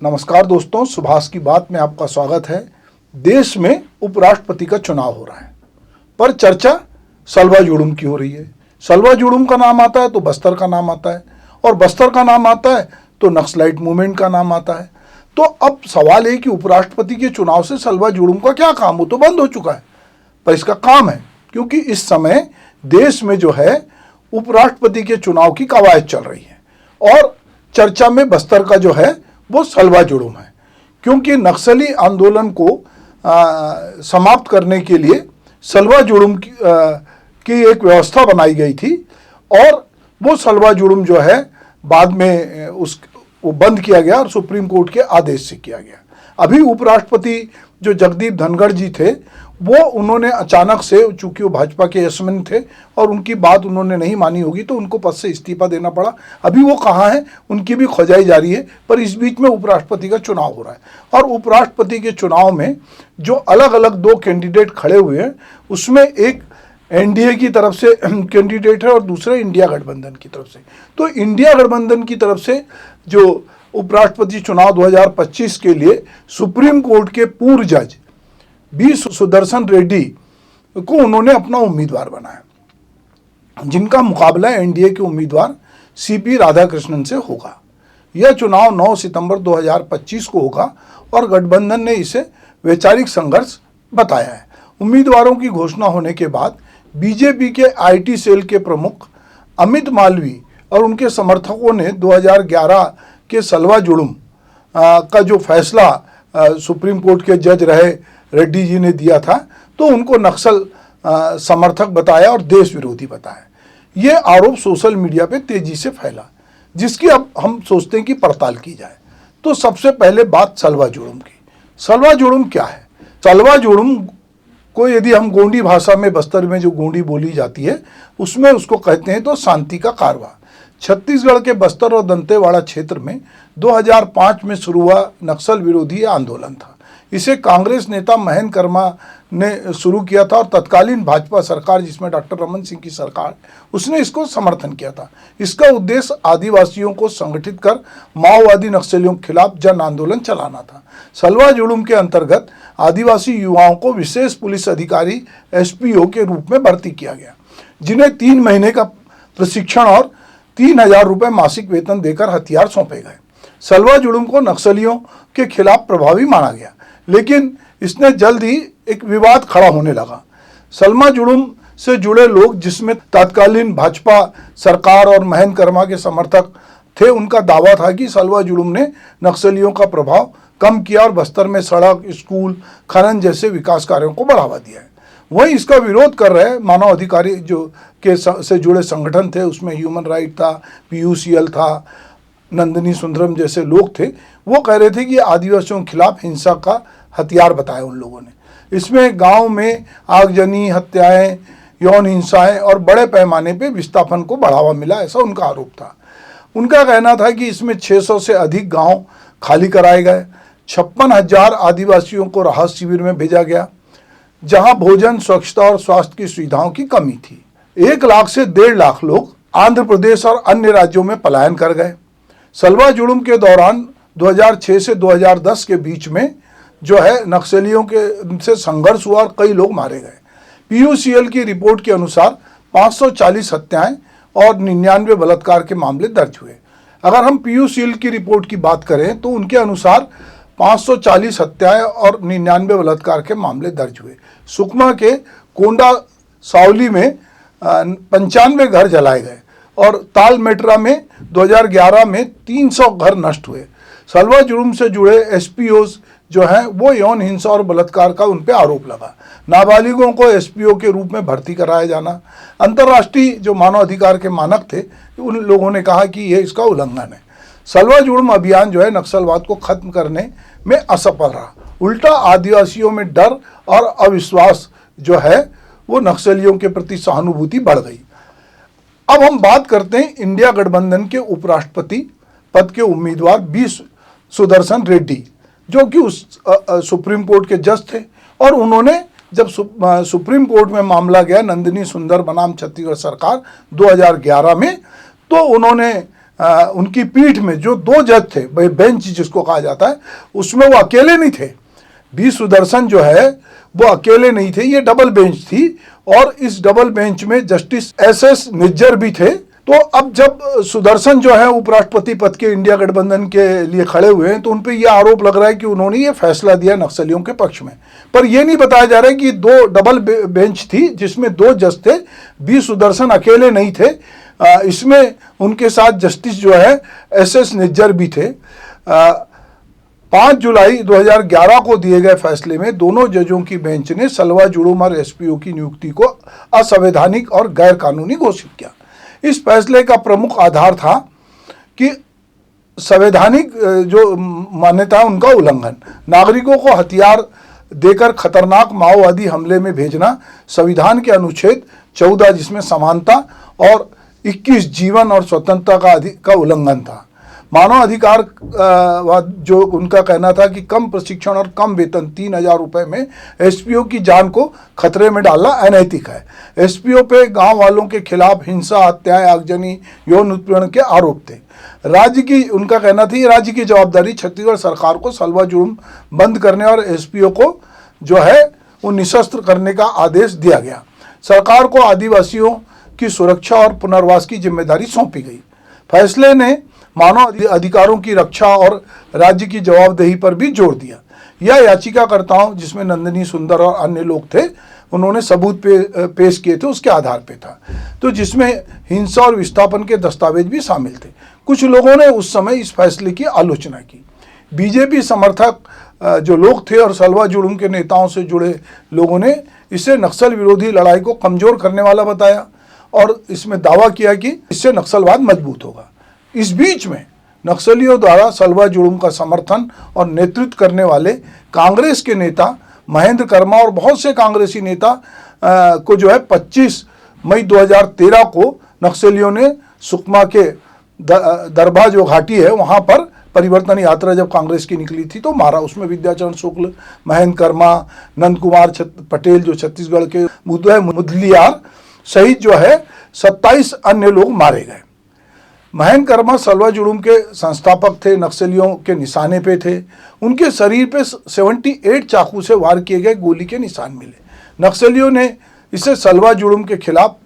नमस्कार दोस्तों, सुभाष की बात में आपका स्वागत है। देश में उपराष्ट्रपति का चुनाव हो रहा है, पर चर्चा सलवा जुडुम की हो रही है। सलवा जुडुम का नाम आता है तो बस्तर का नाम आता है, और बस्तर का नाम आता है तो नक्सलाइट मूवमेंट का नाम आता है। तो अब सवाल है कि उपराष्ट्रपति के चुनाव से सलवा जुडुम का क्या काम? वो तो बंद हो चुका है, पर इसका काम है, क्योंकि इस समय देश में जो है उपराष्ट्रपति के चुनाव की कवायद चल रही है, और चर्चा में बस्तर का जो है वो सलवा जुडुम है। क्योंकि नक्सली आंदोलन को समाप्त करने के लिए सलवा जुडुम की एक व्यवस्था बनाई गई थी, और वो सलवा जुडुम जो है बाद में वो बंद किया गया और सुप्रीम कोर्ट के आदेश से किया गया। अभी उपराष्ट्रपति जो जगदीप धनखड़ जी थे, वो उन्होंने अचानक से, चूंकि वो भाजपा के यशमैन थे और उनकी बात उन्होंने नहीं मानी होगी, तो उनको पद से इस्तीफा देना पड़ा। अभी वो कहाँ हैं, उनकी भी खोजाई जारी है, पर इस बीच में उपराष्ट्रपति का चुनाव हो रहा है। और उपराष्ट्रपति के चुनाव में जो अलग अलग दो कैंडिडेट खड़े हुए हैं, उसमें एक एनडीए की तरफ से कैंडिडेट है और दूसरे इंडिया गठबंधन की तरफ से। तो इंडिया गठबंधन की तरफ से जो उपराष्ट्रपति चुनाव 2025 के लिए सुप्रीम कोर्ट के पूर्व जज बी सुदर्शन रेड्डी को उन्होंने अपना उम्मीदवार बनाया, जिनका मुकाबला एनडीए के उम्मीदवार सीपी राधाकृष्णन से होगा। यह चुनाव 9 सितंबर 2025 को होगा, और गठबंधन ने इसे वैचारिक संघर्ष बताया है। उम्मीदवारों की घोषणा होने के बाद बीजेपी के आईटी सेल के प्रमुख अमित मालवी और उनके समर्थकों ने 2011 के सलवा जुडुम का जो फैसला सुप्रीम कोर्ट के जज रहे रेड्डी जी ने दिया था, तो उनको नक्सल समर्थक बताया और देश विरोधी बताया। ये आरोप सोशल मीडिया पे तेजी से फैला, जिसकी अब हम सोचते हैं कि पड़ताल की जाए। तो सबसे पहले बात सलवा जुडुम की। सलवा जुडुम क्या है? सलवा जुडुम को यदि हम गोंडी भाषा में, बस्तर में जो गोंडी बोली जाती है, उसमें उसको कहते हैं तो शांति का कारवा। छत्तीसगढ़ के बस्तर और दंतेवाड़ा क्षेत्र में 2005 में शुरू हुआ नक्सल विरोधी आंदोलन था। इसे कांग्रेस नेता महेंद्र कर्मा ने शुरू किया था, और तत्कालीन भाजपा सरकार, जिसमें डॉक्टर रमन सिंह की सरकार, उसने इसको समर्थन किया था। इसका उद्देश्य आदिवासियों को संगठित कर माओवादी नक्सलियों के खिलाफ जन आंदोलन चलाना था। सलवा जुडुम के अंतर्गत आदिवासी युवाओं को विशेष पुलिस अधिकारी एसपीओ के रूप में भर्ती किया गया, जिन्हें 3 महीने का प्रशिक्षण और 3000 रुपये मासिक वेतन देकर हथियार सौंपे गए। सलवा जुडुम को नक्सलियों के खिलाफ प्रभावी माना गया, लेकिन इसने जल्द ही एक विवाद खड़ा होने लगा। सलवा जुडुम से जुड़े लोग, जिसमें तत्कालीन भाजपा सरकार और महेंद्र कर्मा के समर्थक थे, उनका दावा था कि सलवा जुडुम ने नक्सलियों का प्रभाव कम किया और बस्तर में सड़क, स्कूल, खनन जैसे विकास कार्यों को बढ़ावा दिया है। वहीं इसका विरोध कर रहे मानव अधिकारी जो से जुड़े संगठन थे, उसमें ह्यूमन राइट था, पीयूसीएल था, नंदिनी सुंदरम जैसे लोग थे, वो कह रहे थे कि आदिवासियों के खिलाफ हिंसा का हथियार बताया उन लोगों ने। इसमें गांव में आगजनी, हत्याएं, यौन हिंसाएं और बड़े पैमाने पे विस्थापन को बढ़ावा मिला, ऐसा उनका आरोप था। उनका कहना था कि इसमें 600 से अधिक गांव खाली कराए गए, 56,000 आदिवासियों को राहत शिविर में भेजा गया, जहां भोजन, स्वच्छता और स्वास्थ्य की सुविधाओं की कमी थी। 1 लाख से 1.5 लाख लोग आंध्र प्रदेश और अन्य राज्यों में पलायन कर गए। सलवा जुडुम के दौरान 2006 से 2010 के बीच में जो है नक्सलियों के से संघर्ष हुआ और कई लोग मारे गए। पीयूसीएल की रिपोर्ट के अनुसार 540 हत्याएं और 99 बलात्कार के मामले दर्ज हुए। अगर हम पीयूसीएल की रिपोर्ट की बात करें तो उनके अनुसार 540 हत्याएं और 99 बलात्कार के मामले दर्ज हुए। सुकमा के कोंडा सावली में 95 घर जलाए गए, और तालमेटरा में 2011 में 300 घर नष्ट हुए। सलवा जुडुम से जुड़े एसपीओज जो हैं, वो यौन हिंसा और बलात्कार का उन पर आरोप लगा। नाबालिगों को एसपीओ के रूप में भर्ती कराया जाना, अंतर्राष्ट्रीय जो मानव अधिकार के मानक थे, उन लोगों ने कहा कि यह इसका उल्लंघन है। सलवा जुडुम अभियान जो है नक्सलवाद को खत्म करने में असफल रहा। उल्टा आदिवासियों में डर और अविश्वास जो है वो नक्सलियों के प्रति सहानुभूति बढ़ गई। अब हम बात करते हैं इंडिया गठबंधन के उपराष्ट्रपति पद के उम्मीदवार बी सुदर्शन रेड्डी, जो कि उस सुप्रीम कोर्ट के जज थे, और उन्होंने जब सुप्रीम कोर्ट में मामला गया नंदिनी सुंदर बनाम छत्तीसगढ़ सरकार 2011 में, तो उन्होंने उनकी पीठ में जो 2 जज थे, बेंच जिसको कहा जाता है, उसमें वो अकेले नहीं थे। बी सुदर्शन जो है वो अकेले नहीं थे, ये डबल बेंच थी और इस डबल बेंच में जस्टिस एस निज्जर भी थे। तो अब जब सुदर्शन जो है उपराष्ट्रपति पद के इंडिया गठबंधन के लिए खड़े हुए हैं तो उन पे ये आरोप लग रहा है कि उन्होंने ये फैसला दिया नक्सलियों के पक्ष में। पर ये नहीं बताया जा रहा है कि 2 डबल बेंच थी जिसमें 2 जज थे, बी सुदर्शन अकेले नहीं थे, इसमें उनके साथ जस्टिस जो है एस निज्जर भी थे। 5 जुलाई 2011 को दिए गए फैसले में दोनों जजों की बेंच ने सलवा जुड़ूम और एसपीओ की नियुक्ति को असंवैधानिक और गैर कानूनी घोषित किया। इस फैसले का प्रमुख आधार था कि संवैधानिक जो मान्यता है उनका उल्लंघन, नागरिकों को हथियार देकर खतरनाक माओवादी हमले में भेजना, संविधान के अनुच्छेद 14 जिसमें समानता और 21 जीवन और स्वतंत्रता का उल्लंघन था। मानव अधिकार जो उनका कहना था कि कम प्रशिक्षण और कम वेतन 3,000 रुपये में एसपीओ की जान को खतरे में डालना अनैतिक है। एसपीओ पे गांव वालों के खिलाफ हिंसा, हत्याएं, आगजनी, यौन उत्पीड़न के आरोप थे। राज्य की, उनका कहना था, राज्य की जवाबदारी छत्तीसगढ़ सरकार को सलवा जुर्म बंद करने और एसपीओ को जो है वो निशस्त्र करने का आदेश दिया गया। सरकार को आदिवासियों की सुरक्षा और पुनर्वास की जिम्मेदारी सौंपी गई। फैसले ने मानव अधिकारों की रक्षा और राज्य की जवाबदेही पर भी जोर दिया। यह याचिकाकर्ताओं, जिसमें नंदिनी सुंदर और अन्य लोग थे, उन्होंने सबूत पेश किए थे, उसके आधार पे था, तो जिसमें हिंसा और विस्थापन के दस्तावेज भी शामिल थे। कुछ लोगों ने उस समय इस फैसले की आलोचना की। बीजेपी समर्थक जो लोग थे और सलवा जुड़ूम के नेताओं से जुड़े लोगों ने इसे नक्सल विरोधी लड़ाई को कमजोर करने वाला बताया और इसमें दावा किया कि इससे नक्सलवाद मजबूत होगा। इस बीच में नक्सलियों द्वारा सलवा जुड़ूम का समर्थन और नेतृत्व करने वाले कांग्रेस के नेता महेंद्र कर्मा और बहुत से कांग्रेसी नेता को जो है 25 मई 2013 को नक्सलियों ने सुकमा के दरभा जो घाटी है वहाँ पर परिवर्तन यात्रा जब कांग्रेस की निकली थी तो मारा। उसमें विद्याचरण शुक्ल, महेंद्र कर्मा, नंद कुमार पटेल जो छत्तीसगढ़ के उदय मुदलियार सहित जो है 27 अन्य लोग मारे गए। महेंद्र कर्मा सलवा जुड़ूम के संस्थापक थे, नक्सलियों के निशाने पे थे। उनके शरीर पे 78 चाकू से वार किए गए गोली के निशान मिले। नक्सलियों ने इसे सलवा जुड़ूम के खिलाफ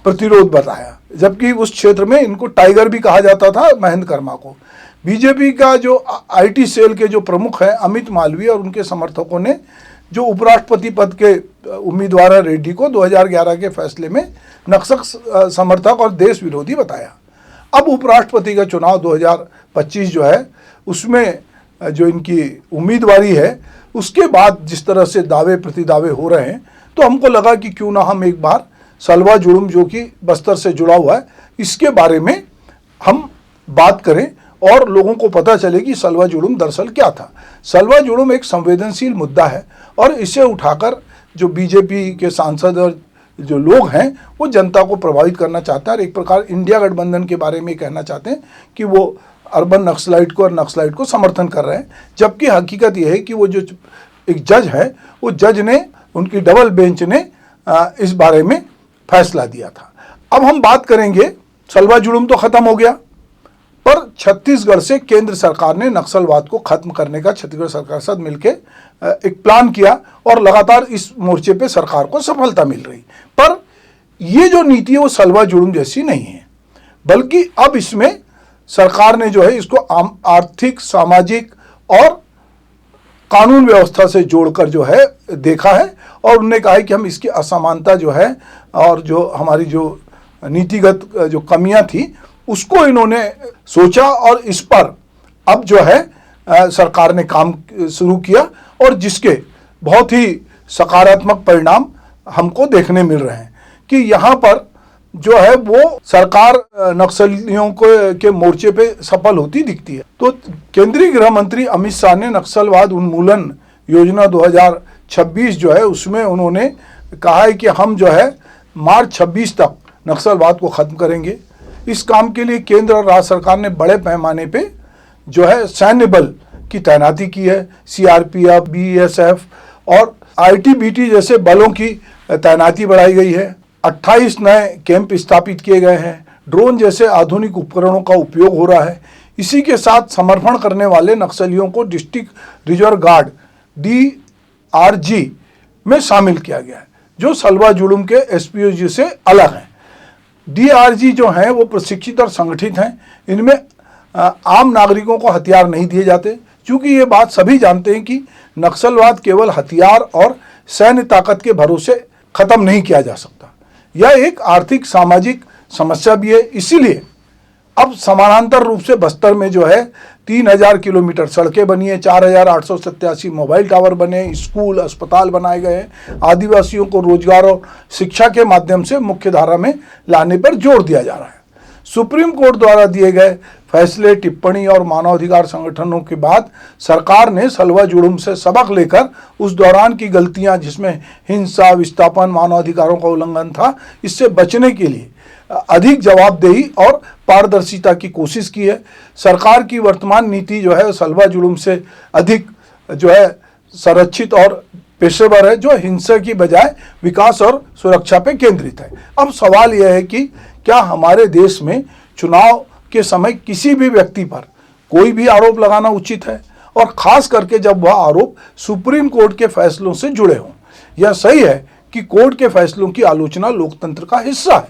प्रतिरोध बताया, जबकि उस क्षेत्र में इनको टाइगर भी कहा जाता था महेंद्र कर्मा को। बीजेपी का जो आईटी सेल के जो प्रमुख हैं अमित मालवीय और उनके समर्थकों ने जो उपराष्ट्रपति पद के उम्मीदवार रेड्डी को 2011 के फैसले में नक्सल समर्थक और देश विरोधी बताया। अब उपराष्ट्रपति का चुनाव 2025 जो है उसमें जो इनकी उम्मीदवारी है उसके बाद जिस तरह से दावे प्रतिदावे हो रहे हैं, तो हमको लगा कि क्यों ना हम एक बार सलवा जुड़ूम जो कि बस्तर से जुड़ा हुआ है इसके बारे में हम बात करें और लोगों को पता चले कि सलवा जुड़ूम दरअसल क्या था। सलवा जुड़ूम एक संवेदनशील मुद्दा है और इसे उठाकर जो बीजेपी के सांसद और जो लोग हैं वो जनता को प्रभावित करना चाहते हैं और एक प्रकार इंडिया गठबंधन के बारे में कहना चाहते हैं कि वो अर्बन नक्सलाइट को और नक्सलाइट को समर्थन कर रहे हैं, जबकि हकीकत यह है कि वो जो एक जज है वो जज ने, उनकी डबल बेंच ने इस बारे में फैसला दिया था। अब हम बात करेंगे, सलवा जुड़ूम तो खत्म हो गया, पर छत्तीसगढ़ से केंद्र सरकार ने नक्सलवाद को खत्म करने का छत्तीसगढ़ सरकार के साथ मिलकर एक प्लान किया और लगातार इस मोर्चे पे सरकार को सफलता मिल रही। पर ये जो नीति है वो सलवा जुड़ूम जैसी नहीं है, बल्कि अब इसमें सरकार ने जो है इसको आर्थिक, सामाजिक और कानून व्यवस्था से जोड़कर जो है देखा है और उन्होंने कहा है कि हम इसकी असमानता जो है और जो हमारी जो नीतिगत जो कमियां थी उसको इन्होंने सोचा और इस पर अब जो है सरकार ने काम शुरू किया और जिसके बहुत ही सकारात्मक परिणाम हमको देखने मिल रहे हैं कि यहाँ पर जो है वो सरकार नक्सलियों के मोर्चे पे सफल होती दिखती है। तो केंद्रीय गृह मंत्री अमित शाह ने नक्सलवाद उन्मूलन योजना 2026 जो है उसमें उन्होंने कहा है कि हम जो है मार्च 26 तक नक्सलवाद को खत्म करेंगे। इस काम के लिए केंद्र और राज्य सरकार ने बड़े पैमाने पे जो है सैन्य बल की तैनाती की है। सीआरपीएफ, बीएसएफ और आईटीबीटी जैसे बलों की तैनाती बढ़ाई गई है। 28 नए कैंप स्थापित किए गए हैं। ड्रोन जैसे आधुनिक उपकरणों का उपयोग हो रहा है। इसी के साथ समर्पण करने वाले नक्सलियों को डिस्ट्रिक्ट रिजर्व गार्ड DRG में शामिल किया गया है, जो सलवा जुलूम के SPOG से अलग हैं। DRG जो हैं वो प्रशिक्षित और संगठित हैं। इनमें आम नागरिकों को हथियार नहीं दिए जाते, क्योंकि ये बात सभी जानते हैं कि नक्सलवाद केवल हथियार और सैन्य ताकत के भरोसे खत्म नहीं किया जा सकता। यह एक आर्थिक सामाजिक समस्या भी है। इसीलिए अब समानांतर रूप से बस्तर में जो है 3000 किलोमीटर सड़कें बनी है, 4887 मोबाइल टावर बने, स्कूल अस्पताल बनाए गए हैं। आदिवासियों को रोजगार और शिक्षा के माध्यम से मुख्य धारा में लाने पर जोर दिया जा रहा है। सुप्रीम कोर्ट द्वारा दिए गए फैसले, टिप्पणी और मानवाधिकार संगठनों के बाद सरकार ने सलवा जुलूम से सबक लेकर उस दौरान की गलतियां, जिसमें हिंसा, विस्थापन, मानवाधिकारों का उल्लंघन था, इससे बचने के लिए अधिक जवाबदेही और पारदर्शिता की कोशिश की है। सरकार की वर्तमान नीति जो है सलवा जुलूम से अधिक जो है संरक्षित और पेशेवर है, जो हिंसा की बजाय विकास और सुरक्षा पर केंद्रित है। अब सवाल यह है कि क्या हमारे देश में चुनाव के समय किसी भी व्यक्ति पर कोई भी आरोप लगाना उचित है, और खास करके जब वह आरोप सुप्रीम कोर्ट के फैसलों से जुड़े हों। यह सही है कि कोर्ट के फैसलों की आलोचना लोकतंत्र का हिस्सा है,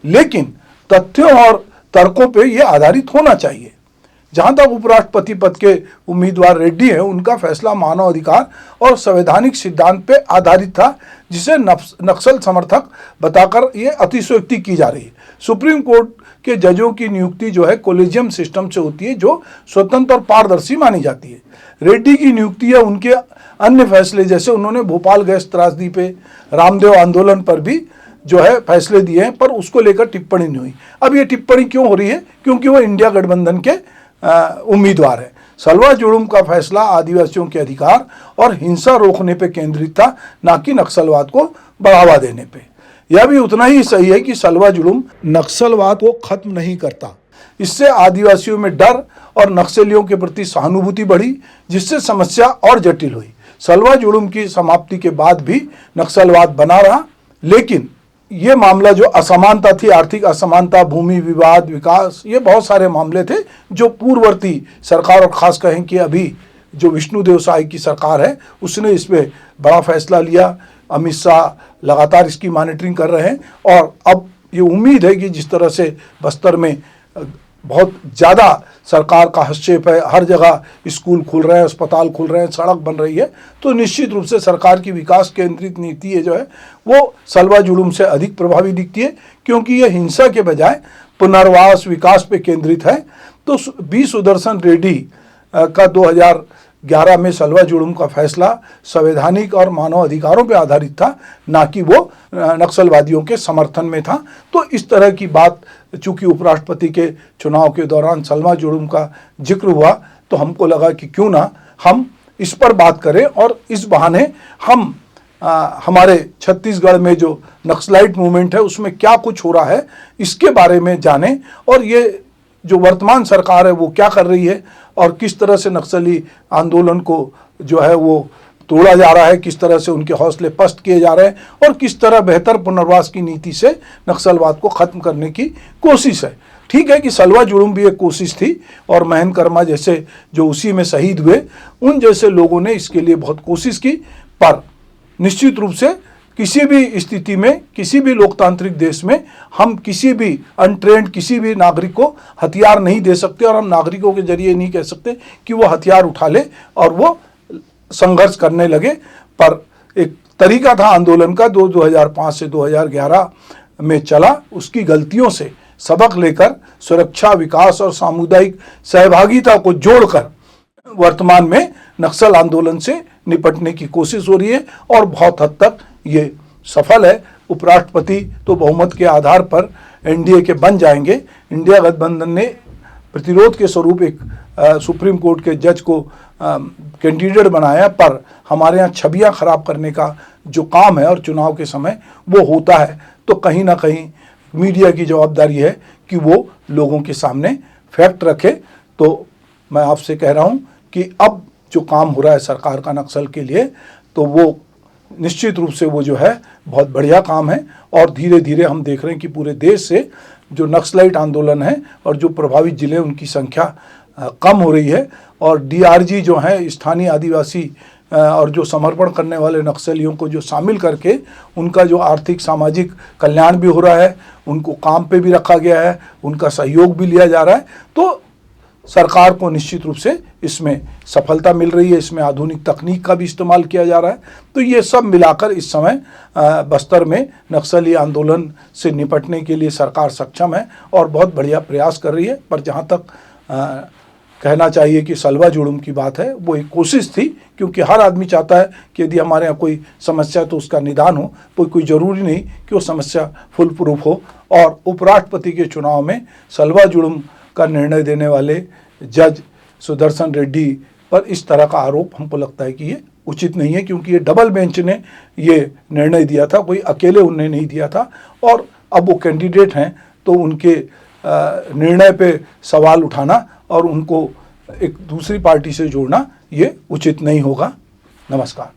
लेकिन तथ्यों और तर्कों पर यह आधारित होना चाहिए। जहां तक उपराष्ट्रपति पद के उम्मीदवार रेड्डी हैं, उनका फैसला मानवाधिकार और संवैधानिक सिद्धांत पर आधारित था, जिसे नक्सल समर्थक बताकर ये अतिशयोक्ति की जा रही है। सुप्रीम कोर्ट के जजों की नियुक्ति जो है कोलेजियम सिस्टम से होती है, जो स्वतंत्र और पारदर्शी मानी जाती है। रेड्डी की नियुक्ति या उनके अन्य फैसले, जैसे उन्होंने भोपाल गैस त्रासदी पे, रामदेव आंदोलन पर भी जो है फैसले दिए हैं, पर उसको लेकर टिप्पणी नहीं हुई। अब ये टिप्पणी क्यों हो रही है? क्योंकि वो इंडिया गठबंधन के उम्मीदवार है। सलवा जुलूम का फैसला आदिवासियों के अधिकार और हिंसा रोकने पे केंद्रित था, ना कि नक्सलवाद को बढ़ावा देने पे। यह भी उतना ही सही है कि सलवा जुलूम नक्सलवाद को खत्म नहीं करता। इससे आदिवासियों में डर और नक्सलियों के प्रति सहानुभूति बढ़ी, जिससे समस्या और जटिल हुई। सलवा जुलूम की समाप्ति के बाद भी नक्सलवाद बना रहा, लेकिन ये मामला जो असमानता थी, आर्थिक असमानता, भूमि विवाद, विकास, ये बहुत सारे मामले थे जो पूर्ववर्ती सरकार और खास कहें कि अभी जो विष्णुदेव साय की सरकार है, उसने इस पर बड़ा फैसला लिया। अमित शाह लगातार इसकी मॉनिटरिंग कर रहे हैं, और अब ये उम्मीद है कि जिस तरह से बस्तर में बहुत ज़्यादा सरकार का हस्तक्षेप है, हर जगह स्कूल खुल रहे हैं, अस्पताल खुल रहे हैं, सड़क बन रही है, तो निश्चित रूप से सरकार की विकास केंद्रित नीति है जो है वो सलवा जुलूम से अधिक प्रभावी दिखती है, क्योंकि ये हिंसा के बजाय पुनर्वास, विकास पे केंद्रित है। तो बी सुदर्शन रेड्डी का 2011 में सलवा जुलूम का फैसला संवैधानिक और मानव अधिकारों पर आधारित था, ना कि वो नक्सलवादियों के समर्थन में था। तो इस तरह की बात, चूंकि उपराष्ट्रपति के चुनाव के दौरान सलवा जुलूम का जिक्र हुआ, तो हमको लगा कि क्यों ना हम इस पर बात करें, और इस बहाने हम हमारे छत्तीसगढ़ में जो नक्सलाइट मूवमेंट है उसमें क्या कुछ हो रहा है इसके बारे में जानें, और ये जो वर्तमान सरकार है वो क्या कर रही है, और किस तरह से नक्सली आंदोलन को जो है वो तोड़ा जा रहा है, किस तरह से उनके हौसले पस्त किए जा रहे हैं, और किस तरह बेहतर पुनर्वास की नीति से नक्सलवाद को खत्म करने की कोशिश है। ठीक है कि सलवा जुलूम भी एक कोशिश थी, और महन कर्मा जैसे जो उसी में शहीद हुए, उन जैसे लोगों ने इसके लिए बहुत कोशिश की, पर निश्चित रूप से किसी भी स्थिति में, किसी भी लोकतांत्रिक देश में हम किसी भी अनट्रेंड किसी भी नागरिक को हथियार नहीं दे सकते, और हम नागरिकों के जरिए नहीं कह सकते कि वो हथियार उठा ले और वो संघर्ष करने लगे। पर एक तरीका था आंदोलन का, 2005 से 2011 में चला, उसकी गलतियों से सबक लेकर सुरक्षा, विकास और सामुदायिक सहभागिता को जोड़कर वर्तमान में नक्सल आंदोलन से निपटने की कोशिश हो रही है, और बहुत हद तक ये सफल है। उपराष्ट्रपति तो बहुमत के आधार पर एनडीए के बन जाएंगे। इंडिया गठबंधन ने प्रतिरोध के स्वरूप एक सुप्रीम कोर्ट के जज को कैंडिडेट बनाया, पर हमारे यहाँ छवियाँ खराब करने का जो काम है और चुनाव के समय वो होता है, तो कहीं ना कहीं मीडिया की जवाबदारी है कि वो लोगों के सामने फैक्ट रखे। तो मैं आपसे कह रहा हूँ कि अब जो काम हो रहा है सरकार का नक्सल के लिए, तो वो निश्चित रूप से वो जो है बहुत बढ़िया काम है। और धीरे धीरे हम देख रहे हैं कि पूरे देश से जो नक्सलाइट आंदोलन है और जो प्रभावित जिले उनकी संख्या कम हो रही है। और डीआरजी जो है स्थानीय आदिवासी और जो समर्पण करने वाले नक्सलियों को जो शामिल करके उनका जो आर्थिक सामाजिक कल्याण भी हो रहा है, उनको काम पे भी रखा गया है, उनका सहयोग भी लिया जा रहा है। तो सरकार को निश्चित रूप से इसमें सफलता मिल रही है, इसमें आधुनिक तकनीक का भी इस्तेमाल किया जा रहा है। तो ये सब मिलाकर इस समय बस्तर में नक्सली आंदोलन से निपटने के लिए सरकार सक्षम है और बहुत बढ़िया प्रयास कर रही है। पर जहाँ तक कहना चाहिए कि सलवा जुड़ुम की बात है, वो एक कोशिश थी, क्योंकि हर आदमी चाहता है कि यदि हमारे यहाँ कोई समस्या है तो उसका निदान हो। कोई ज़रूरी नहीं कि वो समस्या फुल प्रूफ हो। और उपराष्ट्रपति के चुनाव में सलवा जुड़ुम का निर्णय देने वाले जज सुदर्शन रेड्डी पर इस तरह का आरोप हमको लगता है कि ये उचित नहीं है, क्योंकि ये डबल बेंच ने ये निर्णय दिया था, कोई अकेले उन्हें नहीं दिया था। और अब वो कैंडिडेट हैं तो उनके निर्णय पे सवाल उठाना और उनको एक दूसरी पार्टी से जोड़ना ये उचित नहीं होगा। नमस्कार।